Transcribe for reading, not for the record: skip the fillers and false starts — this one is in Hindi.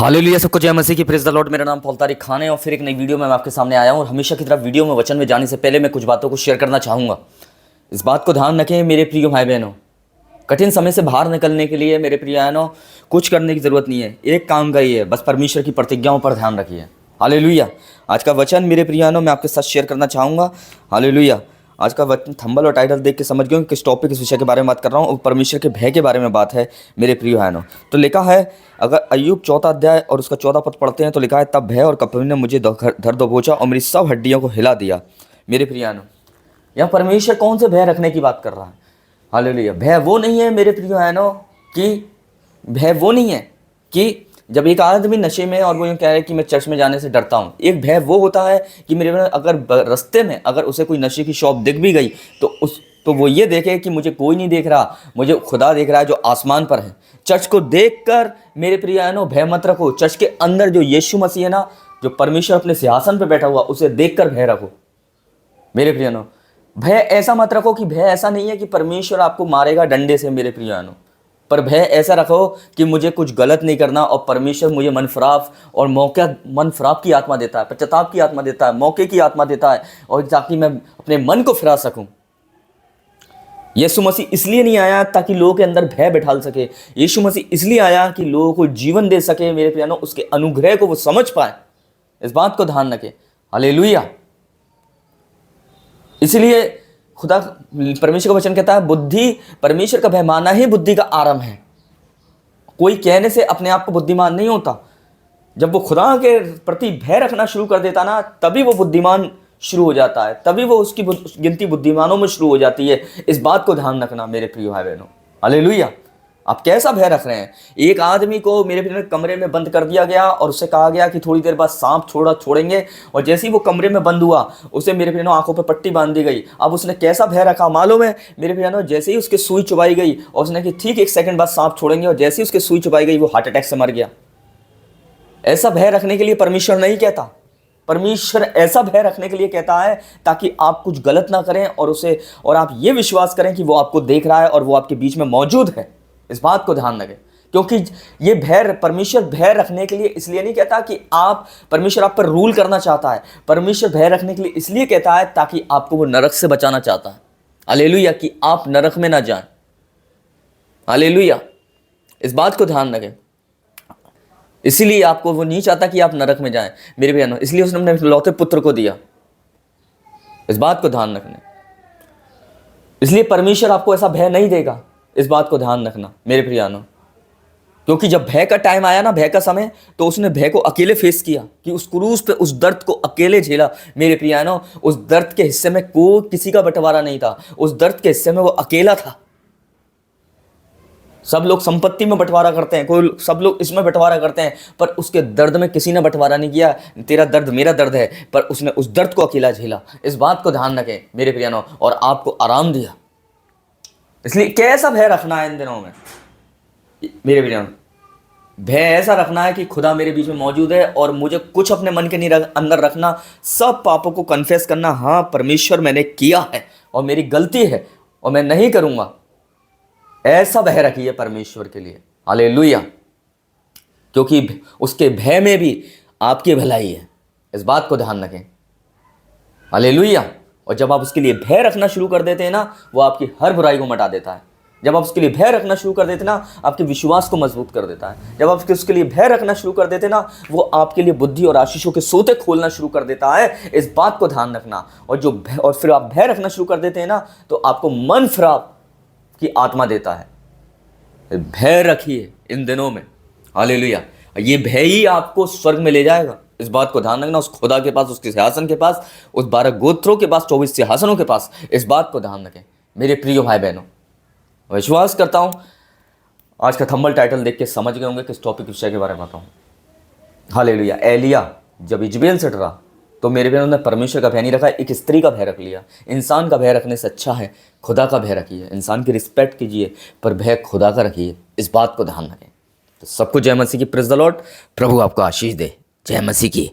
हालेलुया, सबको जय मसीह की। Praise the Lord. मेरा नाम पौलतारी खान है और फिर एक नई वीडियो में मैं आपके सामने आया हूँ। और हमेशा की तरह वीडियो में वचन में जाने से पहले मैं कुछ बातों को शेयर करना चाहूँगा। इस बात को ध्यान रखें मेरे प्रिय भाई बहनों, कठिन समय से बाहर निकलने के लिए मेरे प्रिय बहनों कुछ करने की ज़रूरत नहीं है, एक काम का ही है, बस परमेश्वर की प्रतिज्ञाओं पर ध्यान रखिए। हालेलुया। आज का वचन मेरे प्रिय बहनों मैं आपके साथ शेयर करना चाहूँगा। हालेलुया। आज का वचन थंबल और टाइटल देख के समझ गए किस टॉपिक, किस विषय के बारे में बात कर रहा हूँ। और परमेश्वर के भय के बारे में बात है मेरे प्रिय बहनों। तो लिखा है, अगर अय्यूब 4 अध्याय और उसका 14 पद पढ़ते हैं तो लिखा है, तब भय और कपटी ने मुझे धर दबोचा और मेरी सब हड्डियों को हिला दिया। मेरे प्रिय बहनों, यहाँ परमेश्वर कौन से भय रखने की बात कर रहा है? हालेलुया। भय वो नहीं है मेरे प्रिय बहनों कि भय वो नहीं है कि जब एक आदमी नशे में और वो यूँ कह रहा है कि मैं चर्च में जाने से डरता हूँ। एक भय वो होता है कि मेरे अगर रास्ते में अगर उसे कोई नशे की शॉप दिख भी गई तो वो ये देखे कि मुझे कोई नहीं देख रहा, मुझे खुदा देख रहा है जो आसमान पर है। चर्च को देखकर मेरे प्रिय बहनों भय मत रखो। चर्च के अंदर जो यीशु मसीह है ना, जो परमेश्वर अपने सिंहासन पर बैठा हुआ, उसे देखकर भय रखो मेरे प्रिय बहनों। भय ऐसा मत रखो कि भय ऐसा नहीं है कि परमेश्वर आपको मारेगा डंडे से मेरे प्रिय बहनों, पर भय ऐसा रखो कि मुझे कुछ गलत नहीं करना और परमेश्वर मुझे मनफराफ और मनफराफ की आत्मा देता है, पश्चाताप की आत्मा देता है, मौके की आत्मा देता है, और ताकि मैं अपने मन को फिरा सकूं। यीशु मसीह इसलिए नहीं आया ताकि लोगों के अंदर भय बिठाल सके। यीशु मसीह इसलिए आया कि लोगों को जीवन दे सके मेरे प्रियो, उसके अनुग्रह को वो समझ पाए। इस बात को ध्यान रखें। हालेलुया। इसलिए खुदा परमेश्वर का वचन कहता है, बुद्धि, परमेश्वर का भय मानना ही बुद्धि का आरंभ है। कोई कहने से अपने आप को बुद्धिमान नहीं होता। जब वो खुदा के प्रति भय रखना शुरू कर देता ना, तभी वो बुद्धिमान शुरू हो जाता है, तभी वो उसकी गिनती बुद्धिमानों में शुरू हो जाती है। इस बात को ध्यान रखना मेरे प्रिय भाई बहनों। हालेलुया। आप कैसा भय रख रहे हैं? एक आदमी को मेरे प्रिय कमरे में बंद कर दिया गया और उससे कहा गया कि थोड़ी देर बाद सांप छोड़ेंगे, और जैसे ही वो कमरे में बंद हुआ उसे मेरे प्रिय आंखों पर पट्टी बांध दी गई। अब उसने कैसा भय रखा मालूम है मेरे प्रिय? जैसे ही उसके सुई चुबाई गई और उसने कि ठीक 1 सेकंड बाद सांप छोड़ेंगे, और जैसे ही उसके सुई चुबाई गई वो हार्ट अटैक से मर गया। ऐसा भय रखने के लिए परमेश्वर नहीं कहता। परमेश्वर ऐसा भय रखने के लिए कहता है ताकि आप कुछ गलत ना करें और आप ये विश्वास करें कि वो आपको देख रहा है और वो आपके बीच में मौजूद है। इस बात को ध्यान रखें, क्योंकि ये भय परमेश्वर भय रखने के लिए इसलिए नहीं कहता कि परमेश्वर आप पर रूल करना चाहता है। परमेश्वर भय रखने के लिए इसलिए कहता है ताकि आपको वो नरक से बचाना चाहता है। हालेलुया। कि आप नरक में ना जाएं। हालेलुया। इस बात को ध्यान रखें। इसीलिए आपको वो नहीं चाहता कि आप नरक में जाएं मेरे बहनों, इसलिए उसने अपने इकलौते पुत्र को दिया। इस बात को ध्यान रखना। इसलिए परमेश्वर आपको ऐसा भय नहीं देगा। इस बात को ध्यान रखना मेरे प्रियानो, क्योंकि जब भय का टाइम आया ना, भय का समय, तो उसने भय को अकेले फेस किया कि उस क्रूस पे उस दर्द को अकेले झेला मेरे प्रियानो। उस दर्द के हिस्से में कोई किसी का बंटवारा नहीं था। उस दर्द के हिस्से में वो अकेला था। सब लोग संपत्ति में बंटवारा करते हैं, सब लोग इसमें बंटवारा करते हैं, पर उसके दर्द में किसी ने बंटवारा नहीं किया। तेरा दर्द मेरा दर्द है, पर उसने उस दर्द को अकेला झेला। इस बात को ध्यान रखें मेरे प्रियानो, और आपको आराम दिया। इसलिए कैसा भय रखना है इन दिनों में मेरे प्रियानो? भय ऐसा रखना है कि खुदा मेरे बीच में मौजूद है और मुझे कुछ अपने मन के अंदर रखना, सब पापों को कन्फेस करना। हाँ परमेश्वर मैंने किया है और मेरी गलती है और मैं नहीं करूंगा। ऐसा भय रखिए परमेश्वर के लिए। हालेलुया। क्योंकि उसके भय में भी आपकी भलाई है। इस बात को ध्यान रखें। हालेलुया। और जब आप उसके लिए भय रखना शुरू कर देते हैं ना, वो आपकी हर बुराई को मिटा देता है। जब आप उसके लिए भय रखना शुरू कर देते ना, आपके विश्वास को मजबूत कर देता है। जब आप उसके लिए भय रखना शुरू कर देते ना, वो आपके लिए बुद्धि और आशीषों के सोते खोलना शुरू कर देता है। इस बात को ध्यान रखना। और फिर आप भय रखना शुरू कर देते हैं ना, तो आपको मन फिराव की आत्मा देता है। भय रखिए इन दिनों में। हालेलुया। ये भय ही आपको स्वर्ग में ले जाएगा। इस बात को ध्यान रखना। उस खुदा के पास, उसके सिंहासन के पास, उस 12 गोत्रों के पास, 24 सिंहासनों के पास। इस बात को ध्यान रखें मेरे प्रिय भाई बहनों। विश्वास करता हूं आज का थंबनेल टाइटल देख के समझ गए होंगे किस टॉपिक विषय के बारे में बताऊं। हालेलुया। एलिया जब इजबेल से डरा तो मेरे बहनों ने परमेश्वर का भय नहीं रखा, एक स्त्री का भय रख लिया। इंसान का भय रखने से अच्छा है खुदा का भय रखिए। इंसान की रिस्पेक्ट कीजिए, पर भय खुदा का रखिए। इस बात को ध्यान रखें। तो सबको जय मसीह की। Praise the Lord. प्रभु आपको आशीष दे। जय मसीह की।